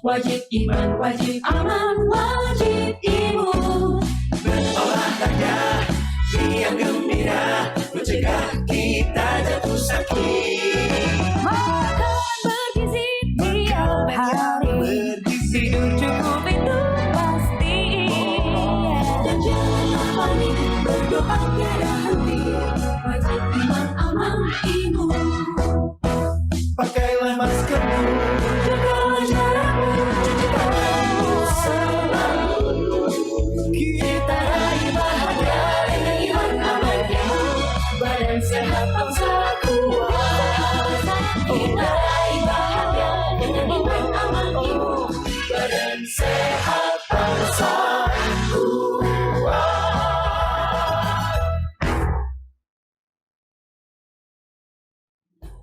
wajib iman, wajib aman, wajib imun. Berolahraga, riang gembira, mencegah kita jatuh sakit. Makan bergizi tiap hari, tidur cukup itu pasti. Dan janganlah panik, berdoa tiada henti, wajib iman, aman, imun. Pakailah maskermu, Jagalah jarakmu, cuci tanganmu selalu. Kita raih bahagia dengan iman, aman, imun. Badan sehat, bangsa kuat. Kita raih bahagia dengan iman, aman, imun. Badan sehat, bangsa kuat.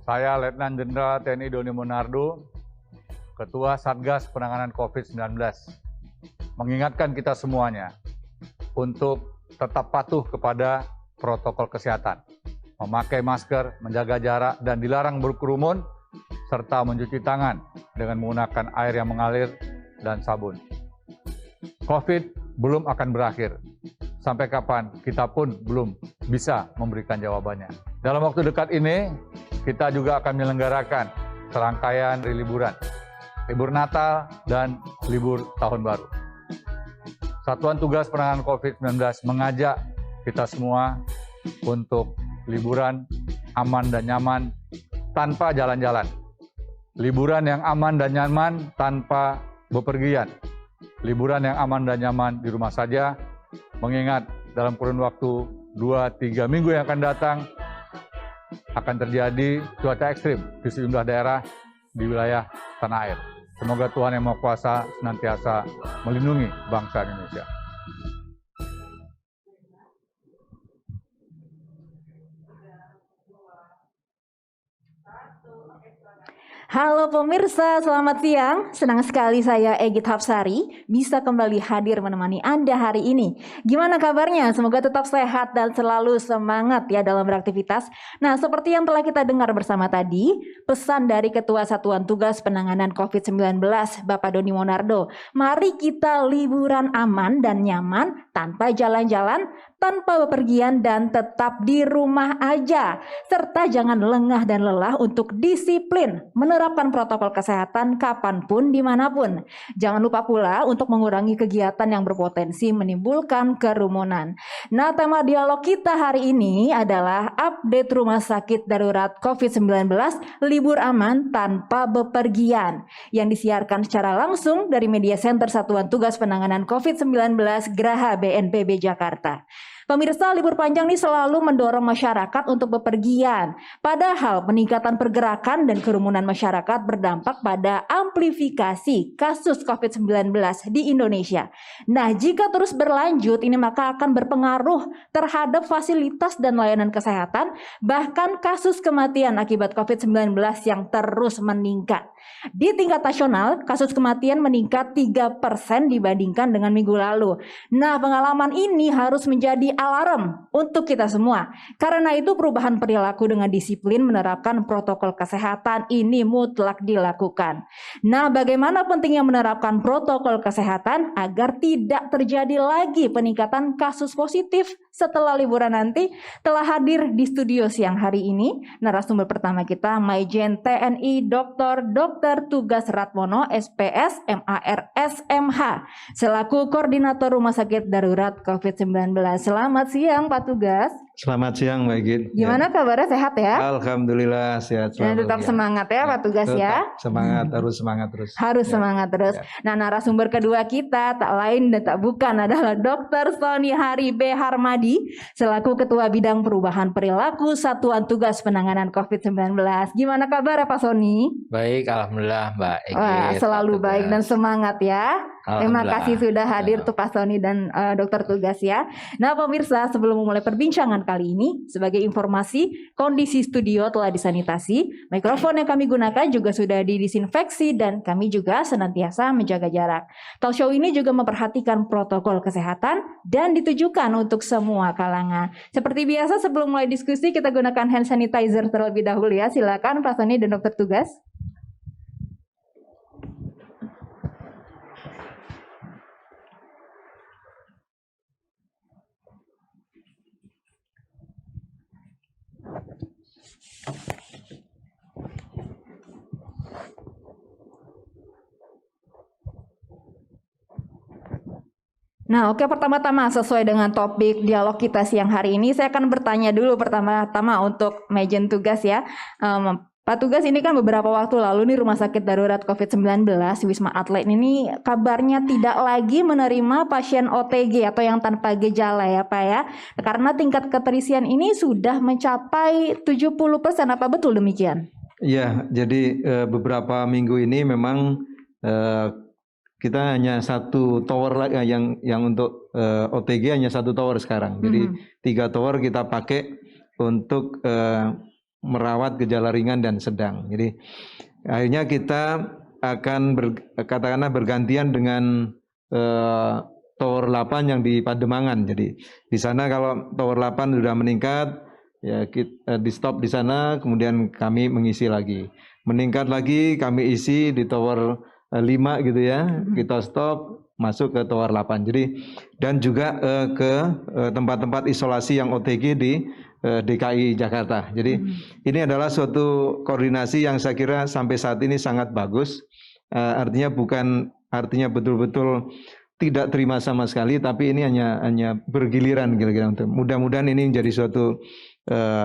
Saya Letnan Jenderal TNI Doni Monardo, Ketua Satgas Penanganan COVID-19, mengingatkan kita semuanya untuk tetap patuh kepada protokol kesehatan, memakai masker, menjaga jarak, dan dilarang berkerumun, serta mencuci tangan dengan menggunakan air yang mengalir dan sabun. COVID belum akan berakhir. Sampai kapan, kita pun belum bisa memberikan jawabannya. Dalam waktu dekat ini, kita juga akan menyelenggarakan serangkaian liburan, libur Natal dan libur Tahun Baru. Satuan Tugas Penanganan COVID-19 mengajak kita semua untuk liburan aman dan nyaman tanpa jalan-jalan. Liburan yang aman dan nyaman tanpa bepergian. Liburan yang aman dan nyaman di rumah saja, mengingat dalam kurun waktu 2-3 minggu yang akan datang akan terjadi cuaca ekstrim di sejumlah daerah di wilayah tanah air. Semoga Tuhan Yang Maha Kuasa senantiasa melindungi bangsa Indonesia. Halo pemirsa, selamat siang. Senang sekali saya Egit Hapsari bisa kembali hadir menemani Anda hari ini. Gimana kabarnya? Semoga tetap sehat dan selalu semangat ya dalam beraktivitas. Nah, seperti yang telah kita dengar bersama tadi, pesan dari Ketua Satuan Tugas Penanganan COVID-19, Bapak Doni Monardo. Mari kita liburan aman dan nyaman tanpa jalan-jalan, tanpa bepergian dan tetap di rumah aja. Serta jangan lengah dan lelah untuk disiplin menerapkan protokol kesehatan kapanpun, dimanapun. Jangan lupa pula untuk mengurangi kegiatan yang berpotensi menimbulkan kerumunan. Nah, tema dialog kita hari ini adalah update Rumah Sakit Darurat COVID-19 Libur Aman Tanpa Bepergian, yang disiarkan secara langsung dari Media Center Satuan Tugas Penanganan COVID-19 Graha BNPB Jakarta. Pemirsa, libur panjang ini selalu mendorong masyarakat untuk bepergian. Padahal peningkatan pergerakan dan kerumunan masyarakat berdampak pada amplifikasi kasus COVID-19 di Indonesia. Nah, jika terus berlanjut ini maka akan berpengaruh terhadap fasilitas dan layanan kesehatan, bahkan kasus kematian akibat COVID-19 yang terus meningkat. Di tingkat nasional, kasus kematian meningkat 3% dibandingkan dengan minggu lalu. Nah, pengalaman ini harus menjadi alarm untuk kita semua. Karena itu perubahan perilaku dengan disiplin menerapkan protokol kesehatan ini mutlak dilakukan. Nah, bagaimana pentingnya menerapkan protokol kesehatan agar tidak terjadi lagi peningkatan kasus positif setelah liburan nanti? Telah hadir di studio siang hari ini narasumber pertama kita, Maijen TNI Dr. Tugas Ratmono SPS MARS MH selaku Koordinator Rumah Sakit Darurat COVID-19. Selamat siang Pak Tugas. Selamat siang Mbak Git. Gimana kabarnya, sehat ya? Alhamdulillah sehat Dan selalu. tetap semangat ya Pak Tugas tetap ya. Semangat, harus semangat terus. Harus Ya. semangat terus. Ya. Nah, narasumber kedua kita tak lain dan tak bukan adalah Dr. Sony Hari B. Harmadi selaku Ketua Bidang Perubahan Perilaku Satuan Tugas Penanganan COVID-19. Gimana kabar Pak Sony? Baik, alhamdulillah Mbak Egit. Wah, selalu Pak baik dan Tugas. semangat ya. Terima Alhamdulillah. kasih sudah hadir tuh Pak Sony dan Dokter Tugas ya. Nah pemirsa, sebelum memulai perbincangan kali ini, sebagai informasi, kondisi studio telah disanitasi, mikrofon yang kami gunakan juga sudah didisinfeksi dan kami juga senantiasa menjaga jarak. Talk show ini juga memperhatikan protokol kesehatan dan ditujukan untuk semua kalangan. Seperti biasa sebelum mulai diskusi kita gunakan hand sanitizer terlebih dahulu ya. Silakan Pak Sony dan Dokter Tugas. Nah, oke, pertama-tama sesuai dengan topik dialog kita siang hari ini, saya akan bertanya dulu pertama-tama untuk Majen Tugas ya. Pak Tugas, ini kan beberapa waktu lalu nih Rumah Sakit Darurat COVID-19 Wisma Atlet ini kabarnya tidak lagi menerima pasien OTG atau yang tanpa gejala ya Pak ya. Karena tingkat keterisian ini sudah mencapai 70%, apa betul demikian? Iya, jadi beberapa minggu ini memang kita hanya satu tower yang untuk OTG hanya satu tower sekarang. Jadi 3 tower kita pakai untuk merawat gejala ringan dan sedang. Jadi akhirnya kita akan katakanlah bergantian dengan tower 8 yang di Pademangan. Jadi di sana kalau tower 8 sudah meningkat, ya kita di stop di sana, kemudian kami mengisi lagi. Meningkat lagi kami isi di tower 5 gitu ya, kita stop masuk ke tower 8. Jadi dan juga ke tempat-tempat isolasi yang OTG di DKI Jakarta. Jadi ini adalah suatu koordinasi yang saya kira sampai saat ini sangat bagus. Artinya betul-betul tidak terima sama sekali, tapi ini hanya bergiliran kira-kira. Mudah-mudahan ini menjadi suatu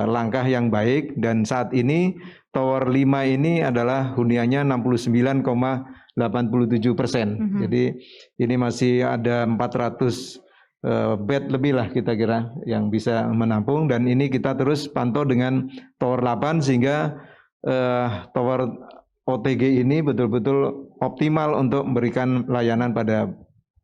langkah yang baik, dan saat ini tower 5 ini adalah huniannya 69,87%. Jadi ini masih ada 400 bed lebih lah kita kira yang bisa menampung, dan ini kita terus pantau dengan tower 8 sehingga tower OTG ini betul-betul optimal untuk memberikan layanan pada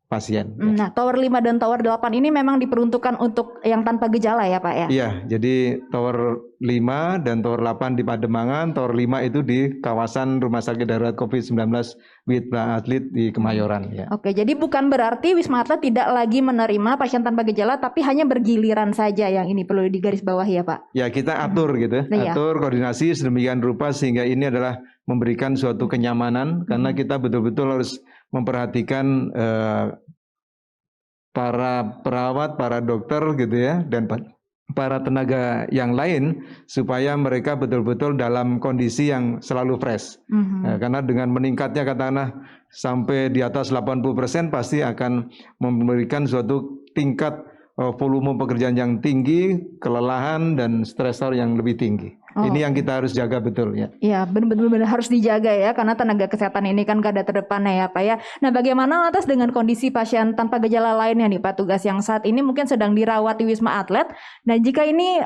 pasien. Nah, tower 5 dan tower 8 ini memang diperuntukkan untuk yang tanpa gejala ya Pak ya? Iya, jadi tower 5 dan tower 8 di Pademangan, tower 5 itu di kawasan Rumah Sakit Darurat COVID-19 Wisma Atlet di Kemayoran. Ya. Oke, jadi bukan berarti Wisma Atlet tidak lagi menerima pasien tanpa gejala, tapi hanya bergiliran saja, yang ini perlu digarisbawahi ya Pak? Ya, kita atur gitu, atur koordinasi sedemikian rupa sehingga ini adalah memberikan suatu kenyamanan, karena kita betul-betul harus memperhatikan para perawat, para dokter gitu ya, dan para tenaga yang lain supaya mereka betul-betul dalam kondisi yang selalu fresh. Karena dengan meningkatnya katakanlah sampai di atas 80% pasti akan memberikan suatu tingkat volume pekerjaan yang tinggi, kelelahan dan stresor yang lebih tinggi. Ini yang kita harus jaga betul ya. Iya, benar-benar harus dijaga ya, karena tenaga kesehatan ini kan garda terdepannya ya Pak ya. Nah, bagaimana lantas dengan kondisi pasien tanpa gejala lainnya nih Pak Tugas, yang saat ini mungkin sedang dirawat di Wisma Atlet? Nah, jika ini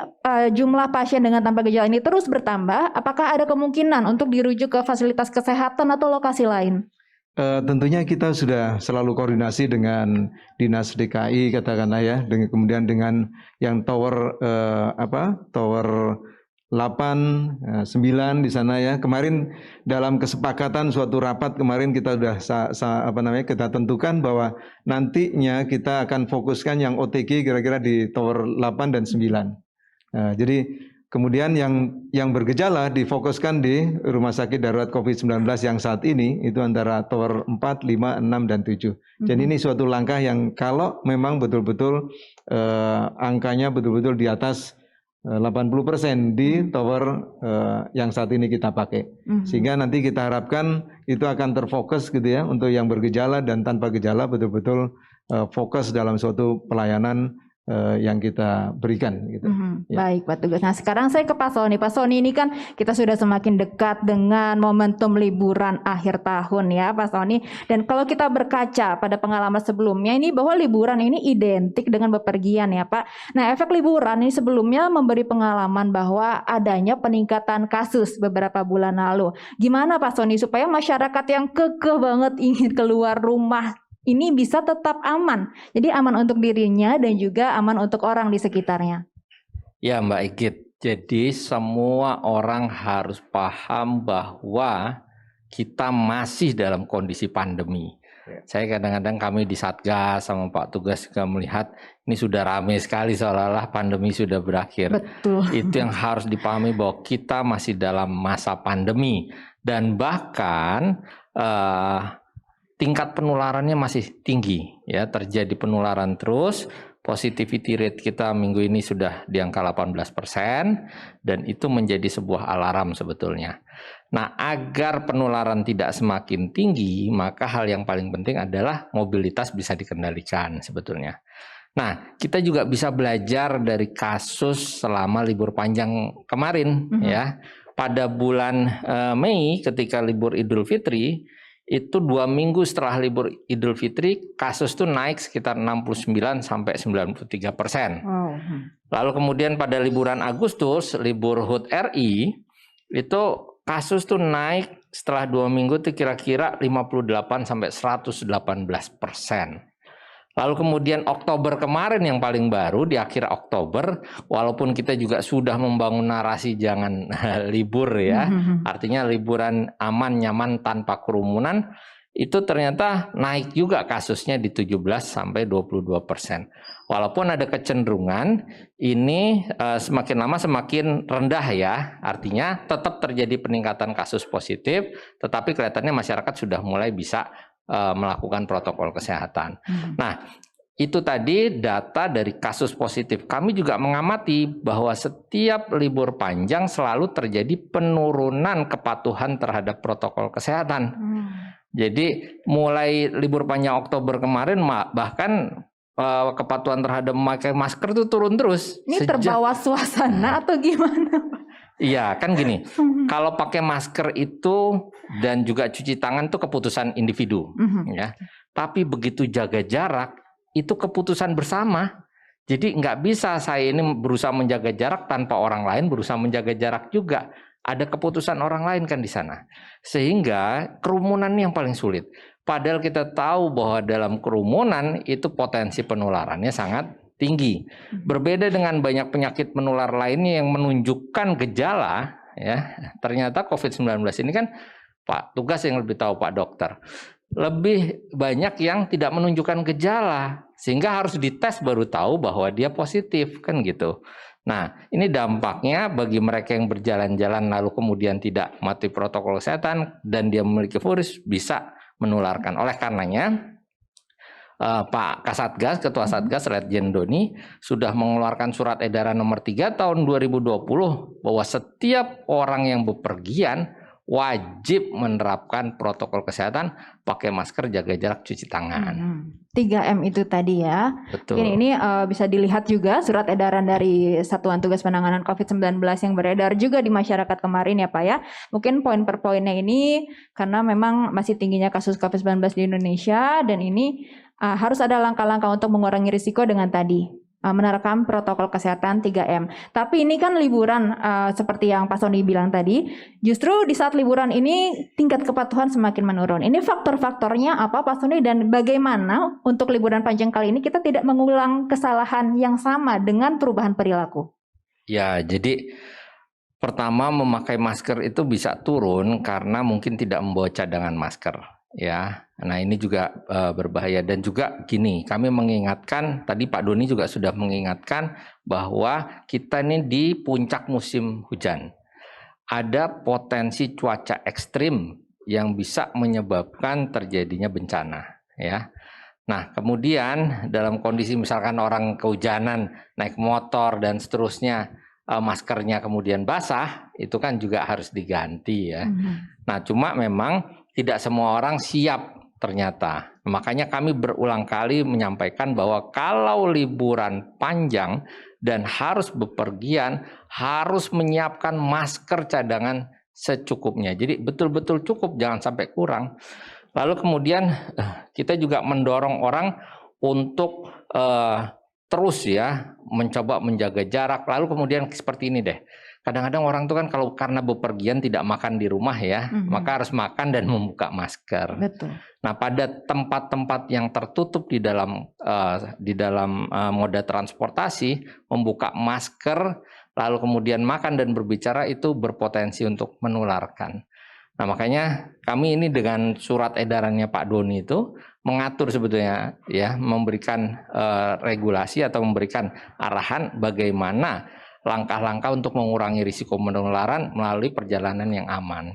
jumlah pasien dengan tanpa gejala ini terus bertambah, apakah ada kemungkinan untuk dirujuk ke fasilitas kesehatan atau lokasi lain? Tentunya kita sudah selalu koordinasi dengan Dinas DKI katakanlah ya, kemudian dengan yang tower tower 8, 9 di sana ya. Kemarin dalam kesepakatan suatu rapat kemarin kita sudah kita tentukan bahwa nantinya kita akan fokuskan yang OTG kira-kira di tower 8 dan 9. Jadi kemudian yang bergejala difokuskan di Rumah Sakit Darurat COVID-19 yang saat ini itu antara tower 4, 5, 6 dan 7. Jadi ini suatu langkah yang kalau memang betul-betul angkanya betul-betul di atas 80% di tower yang saat ini kita pakai. Sehingga nanti kita harapkan itu akan terfokus gitu ya, untuk yang bergejala dan tanpa gejala betul-betul fokus dalam suatu pelayanan yang kita berikan gitu. Ya. Baik Pak Tugas. Nah, sekarang saya ke Pak Sony. Pak Sony, ini kan kita sudah semakin dekat dengan momentum liburan akhir tahun ya Pak Sony. Dan kalau kita berkaca pada pengalaman sebelumnya ini, bahwa liburan ini identik dengan bepergian ya Pak. Nah, efek liburan ini sebelumnya memberi pengalaman bahwa adanya peningkatan kasus beberapa bulan lalu. Gimana Pak Sony supaya masyarakat yang kekeh banget ingin keluar rumah ini bisa tetap aman? Jadi aman untuk dirinya dan juga aman untuk orang di sekitarnya. Ya Mbak Igit, jadi semua orang harus paham bahwa kita masih dalam kondisi pandemi. Saya kadang-kadang kami di Satgas sama Pak Tugas juga melihat ini sudah ramai sekali seolah-olah pandemi sudah berakhir. Betul. Itu yang harus dipahami bahwa kita masih dalam masa pandemi, dan bahkan tingkat penularannya masih tinggi ya, terjadi penularan terus. positivity rate kita minggu ini sudah di angka 18% dan itu menjadi sebuah alarm sebetulnya. Nah, agar penularan tidak semakin tinggi, maka hal yang paling penting adalah mobilitas bisa dikendalikan sebetulnya. Nah, kita juga bisa belajar dari kasus selama libur panjang kemarin ya. Pada bulan Mei ketika libur Idul Fitri, itu 2 minggu setelah libur Idul Fitri, kasus tuh naik sekitar 69 sampai 93%. Lalu kemudian pada liburan Agustus, libur HUT RI, itu kasus tuh naik setelah 2 minggu tuh kira-kira 58 sampai 118%. Lalu kemudian Oktober kemarin yang paling baru di akhir Oktober, walaupun kita juga sudah membangun narasi jangan libur ya, artinya liburan aman, nyaman, tanpa kerumunan, itu ternyata naik juga kasusnya di 17 sampai 22%. Walaupun ada kecenderungan ini semakin lama semakin rendah ya, artinya tetap terjadi peningkatan kasus positif, tetapi kelihatannya masyarakat sudah mulai bisa melakukan protokol kesehatan. Nah, itu tadi data dari kasus positif. Kami juga mengamati bahwa setiap libur panjang selalu terjadi penurunan kepatuhan terhadap protokol kesehatan. Jadi mulai libur panjang Oktober kemarin bahkan kepatuhan terhadap memakai masker itu turun terus. Ini terbawa suasana atau gimana? Iya, kan gini, kalau pakai masker itu dan juga cuci tangan itu keputusan individu, ya. Tapi begitu jaga jarak, itu keputusan bersama. Jadi nggak bisa saya ini berusaha menjaga jarak tanpa orang lain berusaha menjaga jarak juga. Ada keputusan orang lain kan di sana. Sehingga kerumunan yang paling sulit. Padahal kita tahu bahwa dalam kerumunan itu potensi penularannya sangat tinggi. Berbeda dengan banyak penyakit menular lainnya yang menunjukkan gejala, ya. Ternyata COVID-19 ini kan Pak tugas yang lebih tahu Pak dokter. Lebih banyak yang tidak menunjukkan gejala sehingga harus dites baru tahu bahwa dia positif kan gitu. Nah, ini dampaknya bagi mereka yang berjalan-jalan lalu kemudian tidak mematuhi protokol kesehatan dan dia memiliki virus bisa menularkan. Oleh karenanya Pak Kasatgas, Ketua Satgas Letjen Doni sudah mengeluarkan surat edaran nomor 3 tahun 2020 bahwa setiap orang yang bepergian wajib menerapkan protokol kesehatan, pakai masker, jaga jarak, cuci tangan. 3M itu tadi ya. Betul. Mungkin ini bisa dilihat juga surat edaran dari Satuan Tugas Penanganan COVID-19 yang beredar juga di masyarakat kemarin ya Pak ya. Mungkin poin per poinnya ini karena memang masih tingginya kasus COVID-19 di Indonesia dan ini harus ada langkah-langkah untuk mengurangi risiko dengan tadi menerapkan protokol kesehatan 3M. Tapi ini kan liburan seperti yang Pak Sony bilang tadi, justru di saat liburan ini tingkat kepatuhan semakin menurun. Ini faktor-faktornya apa Pak Sony dan bagaimana untuk liburan panjang kali ini kita tidak mengulang kesalahan yang sama dengan perubahan perilaku? Ya, jadi pertama memakai masker itu bisa turun karena mungkin tidak membawa cadangan masker. Ya, nah ini juga berbahaya dan juga gini, kami mengingatkan tadi Pak Doni juga sudah mengingatkan bahwa kita ini di puncak musim hujan. Ada potensi cuaca ekstrim yang bisa menyebabkan terjadinya bencana, ya. Nah, kemudian dalam kondisi misalkan orang kehujanan, naik motor dan seterusnya, maskernya kemudian basah, itu kan juga harus diganti ya. Nah, cuma memang tidak semua orang siap ternyata. Makanya kami berulang kali menyampaikan bahwa kalau liburan panjang dan harus bepergian, harus menyiapkan masker cadangan secukupnya. Jadi betul-betul cukup, jangan sampai kurang. Lalu kemudian kita juga mendorong orang untuk terus ya mencoba menjaga jarak. Lalu kemudian seperti ini deh. Kadang-kadang orang tuh kan kalau karena bepergian tidak makan di rumah ya, maka harus makan dan membuka masker. Betul. Nah, pada tempat-tempat yang tertutup di dalam moda transportasi, membuka masker, lalu kemudian makan dan berbicara itu berpotensi untuk menularkan. Nah, makanya kami ini dengan surat edarannya Pak Doni itu mengatur sebetulnya ya, memberikan regulasi atau memberikan arahan bagaimana langkah-langkah untuk mengurangi risiko penularan melalui perjalanan yang aman.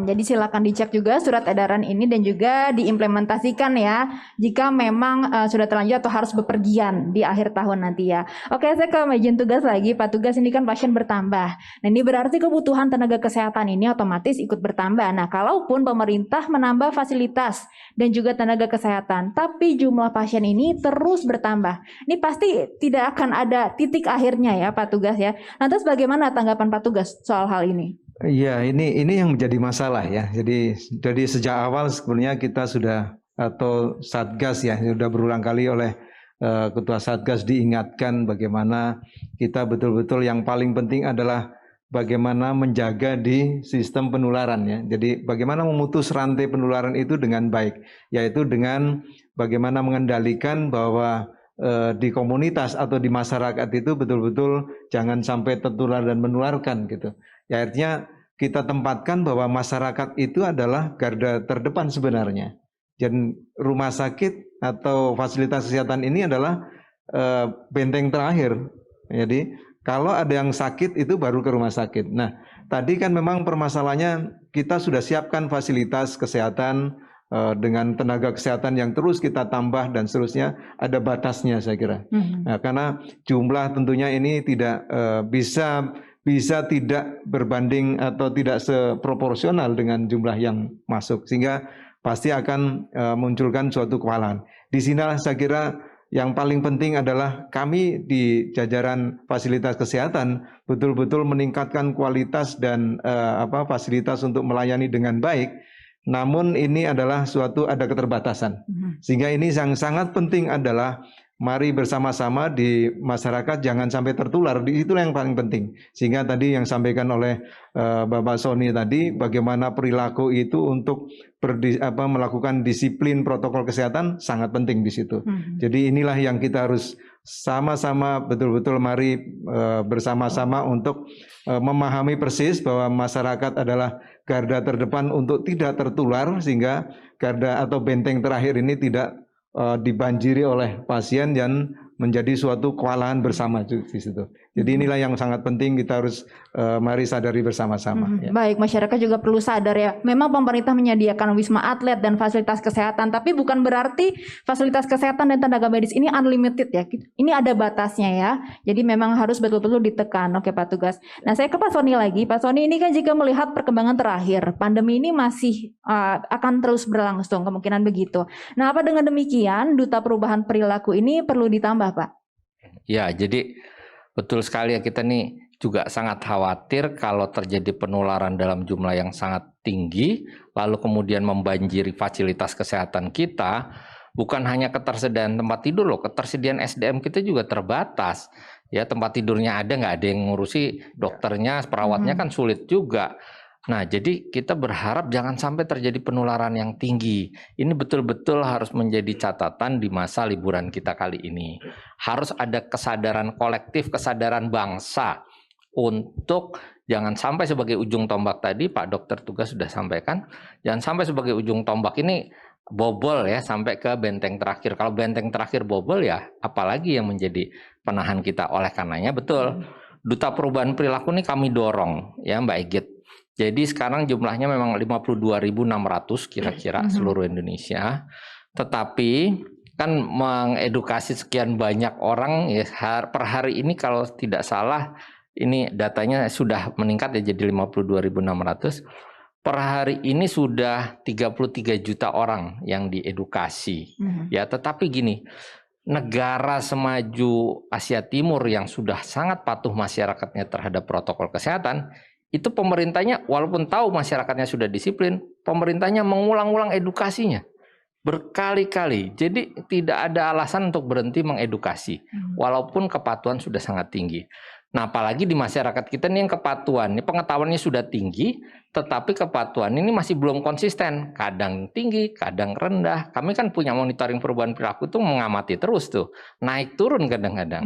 Jadi silakan dicek juga surat edaran ini dan juga diimplementasikan ya jika memang sudah terlanjur atau harus bepergian di akhir tahun nanti ya. Oke, saya ke izin tugas lagi, Pak Tugas. Ini kan pasien bertambah. Nah, ini berarti kebutuhan tenaga kesehatan ini otomatis ikut bertambah. Nah, kalaupun pemerintah menambah fasilitas dan juga tenaga kesehatan, tapi jumlah pasien ini terus bertambah, ini pasti tidak akan ada titik akhirnya ya, Pak Tugas ya. Lantas bagaimana tanggapan Pak Tugas soal hal ini? Iya, ini yang menjadi masalah ya. Jadi dari sejak awal sebenarnya kita sudah atau Satgas ya sudah berulang kali oleh Ketua Satgas diingatkan bagaimana kita betul-betul yang paling penting adalah bagaimana menjaga di sistem penularan ya. Jadi bagaimana memutus rantai penularan itu dengan baik, yaitu dengan bagaimana mengendalikan bahwa di komunitas atau di masyarakat itu betul-betul jangan sampai tertular dan menularkan gitu. Ya artinya kita tempatkan bahwa masyarakat itu adalah garda terdepan sebenarnya. Dan rumah sakit atau fasilitas kesehatan ini adalah benteng terakhir. Jadi kalau ada yang sakit itu baru ke rumah sakit. Nah tadi kan memang permasalahannya kita sudah siapkan fasilitas kesehatan dengan tenaga kesehatan yang terus kita tambah dan seterusnya, ada batasnya saya kira. Nah, karena jumlah tentunya ini tidak bisa tidak berbanding atau tidak seproporsional dengan jumlah yang masuk, sehingga pasti akan munculkan suatu kewalahan. Di sinilah saya kira yang paling penting adalah kami di jajaran fasilitas kesehatan betul-betul meningkatkan kualitas dan fasilitas untuk melayani dengan baik. Namun ini adalah ada keterbatasan. Sehingga ini yang sangat penting adalah mari bersama-sama di masyarakat jangan sampai tertular. Itulah yang paling penting. Sehingga tadi yang sampaikan oleh Bapak Sony tadi, bagaimana perilaku itu untuk melakukan disiplin protokol kesehatan sangat penting di situ. Jadi inilah yang kita harus sama-sama betul-betul mari bersama-sama untuk memahami persis bahwa masyarakat adalah garda terdepan untuk tidak tertular, sehingga garda atau benteng terakhir ini tidak dibanjiri oleh pasien dan menjadi suatu kewalahan bersama di situ. Jadi inilah yang sangat penting kita harus mari sadari bersama-sama. Ya. Baik, masyarakat juga perlu sadar ya. Memang pemerintah menyediakan wisma atlet dan fasilitas kesehatan, tapi bukan berarti fasilitas kesehatan dan tenaga medis ini unlimited ya. Ini ada batasnya ya. Jadi memang harus betul-betul ditekan. Oke Pak Tugas. Nah saya ke Pak Sony lagi. Pak Sony, ini kan jika melihat perkembangan terakhir, pandemi ini masih akan terus berlangsung, kemungkinan begitu. Nah apa dengan demikian, Duta Perubahan Perilaku ini perlu ditambah Pak? Ya, jadi betul sekali ya, kita nih juga sangat khawatir kalau terjadi penularan dalam jumlah yang sangat tinggi, lalu kemudian membanjiri fasilitas kesehatan kita. Bukan hanya ketersediaan tempat tidur loh, ketersediaan SDM kita juga terbatas. Ya, tempat tidurnya ada, nggak ada yang ngurusi dokternya, perawatnya kan sulit juga. Nah, jadi kita berharap jangan sampai terjadi penularan yang tinggi. Ini betul-betul harus menjadi catatan di masa liburan kita kali ini. Harus ada kesadaran kolektif, kesadaran bangsa untuk jangan sampai sebagai ujung tombak tadi Pak Dokter Tugas sudah sampaikan, jangan sampai sebagai ujung tombak ini bobol ya sampai ke benteng terakhir. Kalau benteng terakhir bobol ya apalagi yang menjadi penahan kita. Oleh karenanya betul, Duta Perubahan Perilaku ini kami dorong ya Mbak Igit. Jadi sekarang jumlahnya memang 52.600 kira-kira seluruh Indonesia. Tetapi kan mengedukasi sekian banyak orang ya per hari ini kalau tidak salah ini datanya sudah meningkat ya jadi 52.600. Per hari ini sudah 33 juta orang yang diedukasi. Ya, tetapi gini, negara semaju Asia Timur yang sudah sangat patuh masyarakatnya terhadap protokol kesehatan, itu pemerintahnya walaupun tahu masyarakatnya sudah disiplin, pemerintahnya mengulang-ulang edukasinya berkali-kali. Jadi tidak ada alasan untuk berhenti mengedukasi walaupun kepatuhan sudah sangat tinggi. Nah, apalagi di masyarakat kita nih yang kepatuhan, ini pengetahuannya sudah tinggi, tetapi kepatuhan ini masih belum konsisten. Kadang tinggi, kadang rendah. Kami kan punya monitoring perubahan perilaku itu mengamati terus tuh, naik turun kadang-kadang.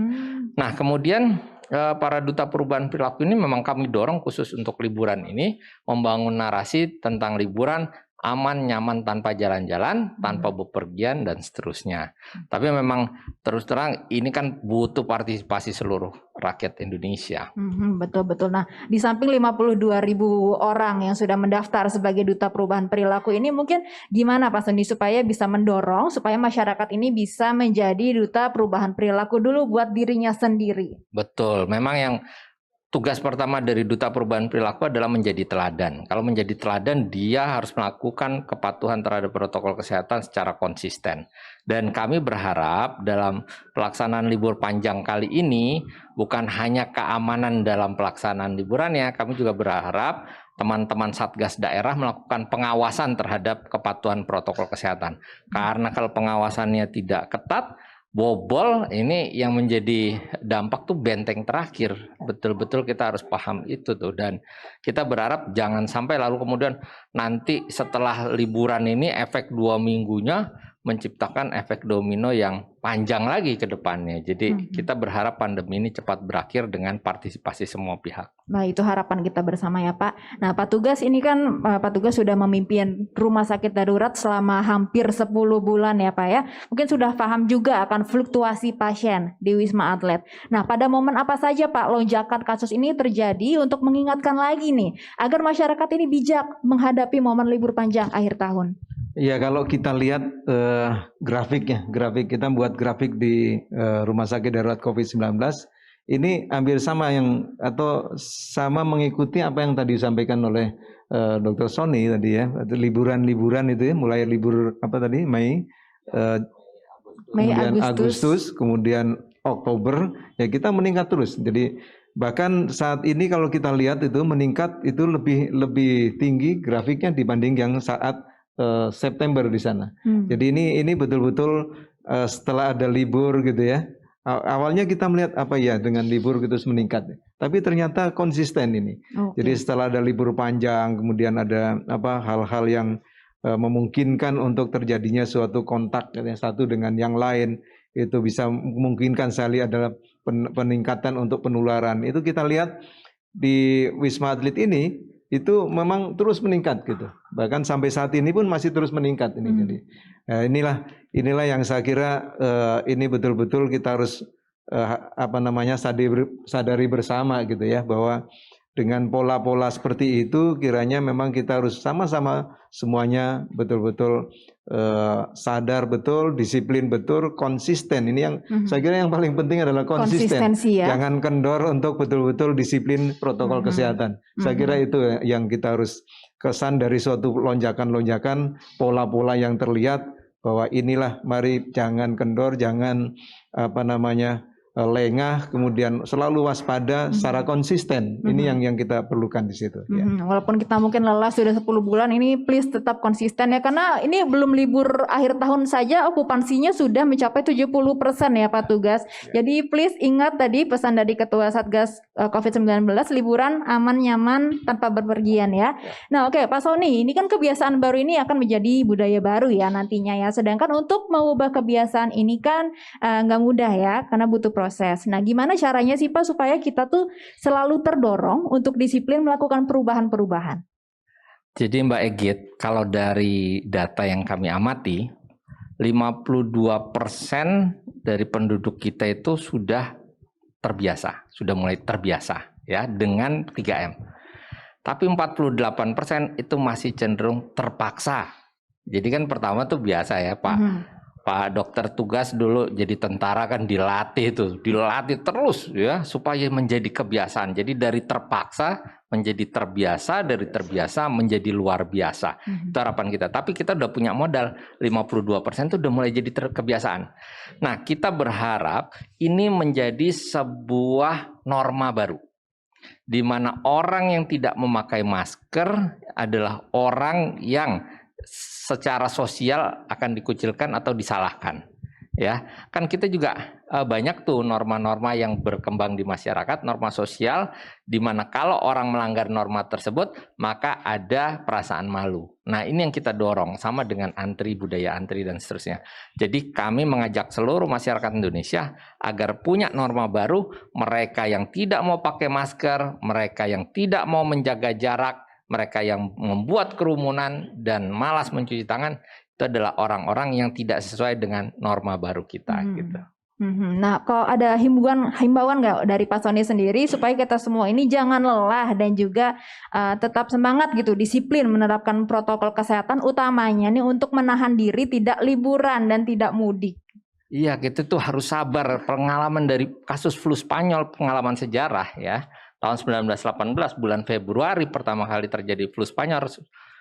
Nah, kemudian para duta perubahan perilaku ini memang kami dorong khusus untuk liburan ini membangun narasi tentang liburan aman, nyaman tanpa jalan-jalan, tanpa bepergian dan seterusnya. Tapi memang terus terang ini kan butuh partisipasi seluruh rakyat Indonesia. Betul-betul. Nah, di samping 52.000 orang yang sudah mendaftar sebagai duta perubahan perilaku ini, mungkin gimana Pak Sony supaya bisa mendorong supaya masyarakat ini bisa menjadi duta perubahan perilaku dulu buat dirinya sendiri? Betul. Memang yang tugas pertama dari duta perubahan perilaku adalah menjadi teladan. Kalau menjadi teladan, dia harus melakukan kepatuhan terhadap protokol kesehatan secara konsisten. Dan kami berharap dalam pelaksanaan libur panjang kali ini, bukan hanya keamanan dalam pelaksanaan liburannya, kami juga berharap teman-teman Satgas daerah melakukan pengawasan terhadap kepatuhan protokol kesehatan. Karena kalau pengawasannya tidak ketat, bobol, ini yang menjadi dampak tuh benteng terakhir. Betul-betul kita harus paham itu tuh, dan kita berharap jangan sampai lalu kemudian nanti setelah liburan ini efek 2 minggunya menciptakan efek domino yang panjang lagi ke depannya. Jadi kita berharap pandemi ini cepat berakhir dengan partisipasi semua pihak. Nah, itu harapan kita bersama ya Pak. Nah, Pak Tugas ini kan Pak Tugas sudah memimpin rumah sakit darurat selama hampir 10 bulan ya Pak ya. Mungkin sudah paham juga akan fluktuasi pasien di Wisma Atlet. Nah, pada momen apa saja Pak lonjakan kasus ini terjadi untuk mengingatkan lagi nih agar masyarakat ini bijak menghadapi momen libur panjang akhir tahun? Ya, kalau kita lihat grafiknya, kita buat grafik di Rumah Sakit Darurat COVID-19, ini hampir sama atau sama mengikuti apa yang tadi disampaikan oleh Dr. Sony tadi ya, liburan-liburan itu ya, mulai libur Mei, kemudian Agustus, kemudian Oktober, ya kita meningkat terus. Jadi bahkan saat ini kalau kita lihat itu meningkat itu lebih tinggi grafiknya dibanding yang saat September di sana. Jadi ini betul-betul setelah ada libur gitu ya. Awalnya kita melihat apa ya dengan libur gitu meningkat. Tapi ternyata konsisten ini. Jadi setelah ada libur panjang, kemudian ada hal-hal yang memungkinkan untuk terjadinya suatu kontak yang satu dengan yang lain, itu bisa memungkinkan sekali adalah peningkatan untuk penularan. Itu kita lihat di Wisma Atlet ini itu memang terus meningkat gitu. Bahkan sampai saat ini pun masih terus meningkat ini. Jadi inilah yang saya kira ini betul-betul kita harus sadari bersama gitu ya, bahwa dengan pola-pola seperti itu kiranya memang kita harus sama-sama semuanya betul-betul sadar betul, disiplin betul, konsisten. Ini yang saya kira yang paling penting adalah konsisten. Ya? Jangan kendor untuk betul-betul disiplin protokol kesehatan. Saya kira itu yang kita harus kesan dari suatu lonjakan-lonjakan, pola-pola yang terlihat bahwa inilah mari jangan kendor, jangan lengah, kemudian selalu waspada secara konsisten. Ini yang kita perlukan di situ. Ya. Walaupun kita mungkin lelah sudah 10 bulan, ini please tetap konsisten ya, karena ini belum libur akhir tahun saja okupansinya sudah mencapai 70% ya Pak Tugas. Jadi please ingat tadi pesan dari Ketua Satgas COVID-19, liburan aman, nyaman, tanpa berpergian ya. Nah oke, Pak Sony, ini kan kebiasaan baru ini akan menjadi budaya baru ya nantinya ya. Sedangkan untuk mengubah kebiasaan ini kan nggak mudah ya, karena butuh proses. Nah, gimana caranya sih Pak supaya kita tuh selalu terdorong untuk disiplin melakukan perubahan-perubahan? Jadi Mbak Egit, kalau dari data yang kami amati, 52% dari penduduk kita itu sudah mulai terbiasa ya dengan 3M. Tapi 48% itu masih cenderung terpaksa. Jadi kan pertama tuh biasa ya Pak. Pak Dokter Tugas dulu jadi tentara kan dilatih terus ya supaya menjadi kebiasaan. Jadi dari terpaksa menjadi terbiasa, dari terbiasa menjadi luar biasa. Itu harapan kita. Tapi kita udah punya modal 52% itu udah mulai jadi kebiasaan. Nah, kita berharap ini menjadi sebuah norma baru, di mana orang yang tidak memakai masker adalah orang yang secara sosial akan dikucilkan atau disalahkan. Ya, kan kita juga banyak tuh norma-norma yang berkembang di masyarakat, norma sosial, di mana kalau orang melanggar norma tersebut maka ada perasaan malu. Nah, ini yang kita dorong sama dengan antri, budaya antri dan seterusnya. Jadi kami mengajak seluruh masyarakat Indonesia agar punya norma baru. Mereka yang tidak mau pakai masker, mereka yang tidak mau menjaga jarak, mereka yang membuat kerumunan dan malas mencuci tangan itu adalah orang-orang yang tidak sesuai dengan norma baru kita gitu. Nah, kalau ada himbauan nggak dari Pak Sony sendiri supaya kita semua ini jangan lelah dan juga tetap semangat gitu, disiplin menerapkan protokol kesehatan, utamanya nih untuk menahan diri tidak liburan dan tidak mudik. Iya, kita tuh harus sabar. Pengalaman dari kasus flu Spanyol, pengalaman sejarah ya. Tahun 1918 bulan Februari pertama kali terjadi flu Spanyol.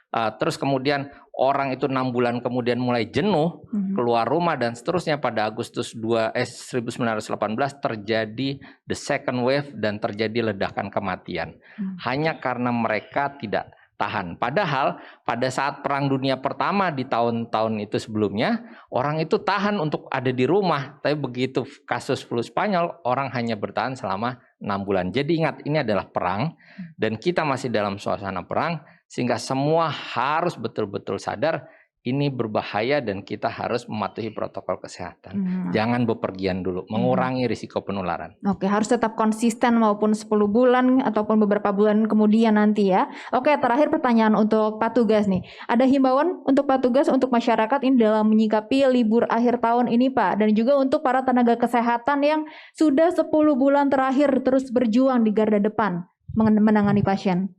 Terus kemudian orang itu 6 bulan kemudian mulai jenuh, keluar rumah dan seterusnya. Pada Agustus 1918 terjadi the second wave dan terjadi ledakan kematian. Hanya karena mereka tidak tahan. Padahal pada saat Perang Dunia Pertama di tahun-tahun itu sebelumnya, orang itu tahan untuk ada di rumah. Tapi begitu kasus flu Spanyol, orang hanya bertahan selama 6 bulan. Jadi ingat, ini adalah perang dan kita masih dalam suasana perang, sehingga semua harus betul-betul sadar ini berbahaya dan kita harus mematuhi protokol kesehatan. Jangan bepergian dulu, mengurangi risiko penularan. Oke, harus tetap konsisten maupun 10 bulan ataupun beberapa bulan kemudian nanti ya. Oke, terakhir pertanyaan untuk Pak Tugas nih. Ada himbauan untuk Pak Tugas untuk masyarakat ini dalam menyikapi libur akhir tahun ini Pak, dan juga untuk para tenaga kesehatan yang sudah 10 bulan terakhir terus berjuang di garda depan menangani pasien.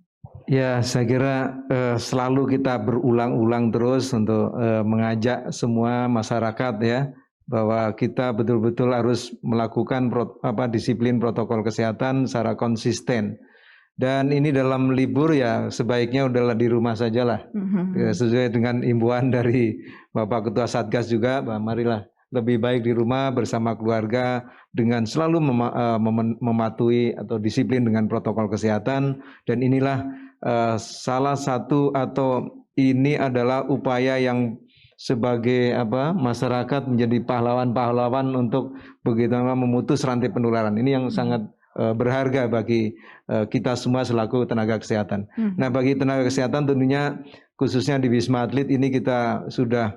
Ya, saya kira selalu kita berulang-ulang terus untuk mengajak semua masyarakat ya, bahwa kita betul-betul harus melakukan disiplin protokol kesehatan secara konsisten. Dan ini dalam libur ya sebaiknya udahlah di rumah sajalah. Sesuai dengan imbauan dari Bapak Ketua Satgas juga, bahwa marilah lebih baik di rumah bersama keluarga dengan selalu mematuhi atau disiplin dengan protokol kesehatan. Dan inilah salah satu atau ini adalah upaya yang sebagai masyarakat menjadi pahlawan-pahlawan untuk begitu memutus rantai penularan. Ini yang sangat berharga bagi kita semua selaku tenaga kesehatan. Nah, bagi tenaga kesehatan tentunya khususnya di Wisma Atlet ini kita sudah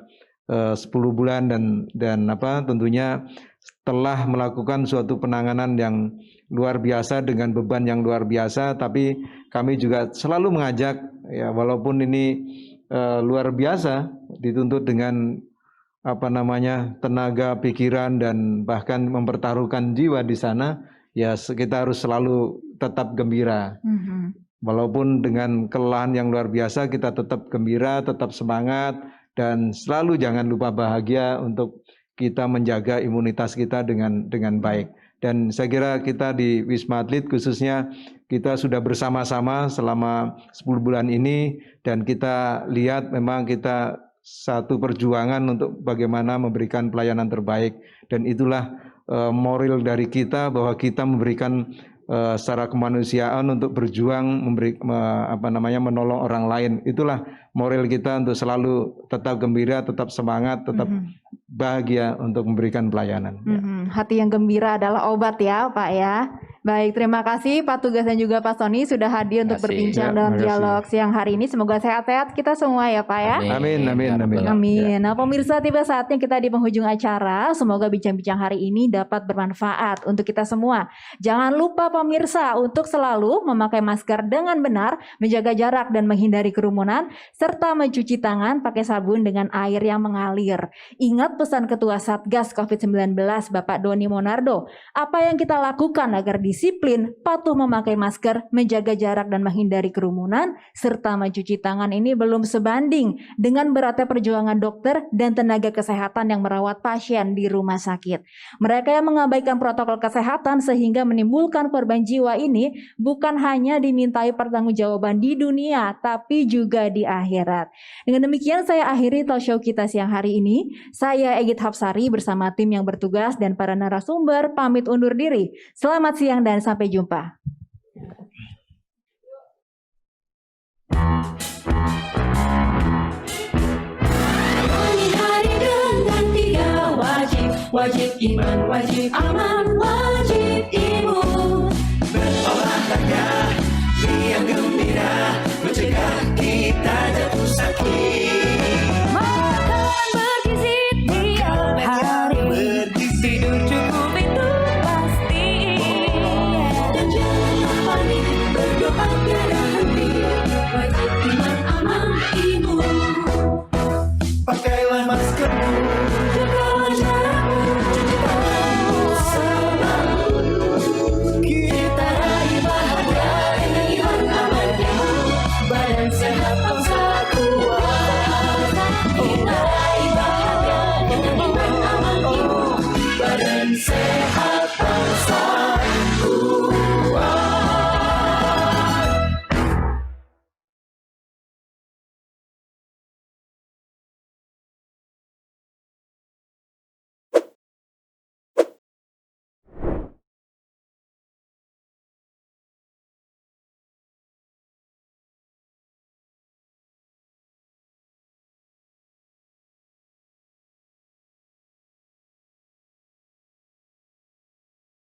10 bulan dan tentunya telah melakukan suatu penanganan yang luar biasa dengan beban yang luar biasa, tapi kami juga selalu mengajak ya, walaupun ini luar biasa dituntut dengan tenaga, pikiran dan bahkan mempertaruhkan jiwa di sana, ya kita harus selalu tetap gembira. Walaupun dengan kelelahan yang luar biasa kita tetap gembira, tetap semangat dan selalu jangan lupa bahagia untuk kita menjaga imunitas kita dengan baik. Dan saya kira kita di Wisma Atlet khususnya kita sudah bersama-sama selama 10 bulan ini dan kita lihat memang kita satu perjuangan untuk bagaimana memberikan pelayanan terbaik, dan itulah moral dari kita bahwa kita memberikan secara kemanusiaan untuk berjuang menolong orang lain. Itulah moral kita untuk selalu tetap gembira, tetap semangat, tetap bahagia untuk memberikan pelayanan. Hati yang gembira adalah obat ya Pak ya. Baik, terima kasih Pak Tugas dan juga Pak Sony sudah hadir untuk berbincang dalam dialog siang hari ini. Semoga sehat-sehat kita semua ya Pak ya. Amin. Nah, pemirsa, tiba saatnya kita di penghujung acara. Semoga bincang-bincang hari ini dapat bermanfaat untuk kita semua. Jangan lupa pemirsa untuk selalu memakai masker dengan benar, menjaga jarak dan menghindari kerumunan, serta mencuci tangan pakai sabun dengan air yang mengalir. Ingat pesan Ketua Satgas COVID-19 Bapak Doni Monardo. Apa yang kita lakukan agar disiplin, patuh memakai masker, menjaga jarak dan menghindari kerumunan, serta mencuci tangan ini belum sebanding dengan beratnya perjuangan dokter dan tenaga kesehatan yang merawat pasien di rumah sakit. Mereka yang mengabaikan protokol kesehatan sehingga menimbulkan korban jiwa ini bukan hanya dimintai pertanggungjawaban di dunia, tapi juga di akhirat. Dengan demikian saya akhiri talk show kita siang hari ini. Saya Egit Hapsari bersama tim yang bertugas dan para narasumber pamit undur diri. Selamat siang dan sampai jumpa. Hari dengan 3 wajib, wajib iman, wajib aman, wajib imun. Berolahraga, riang gembira, mencegah kita jatuh sakit. Makan bergizi tiap hari, tidur cukup itu pasti. Dan jangan panik, berdoa tiada henti. Wajib sehat bangsa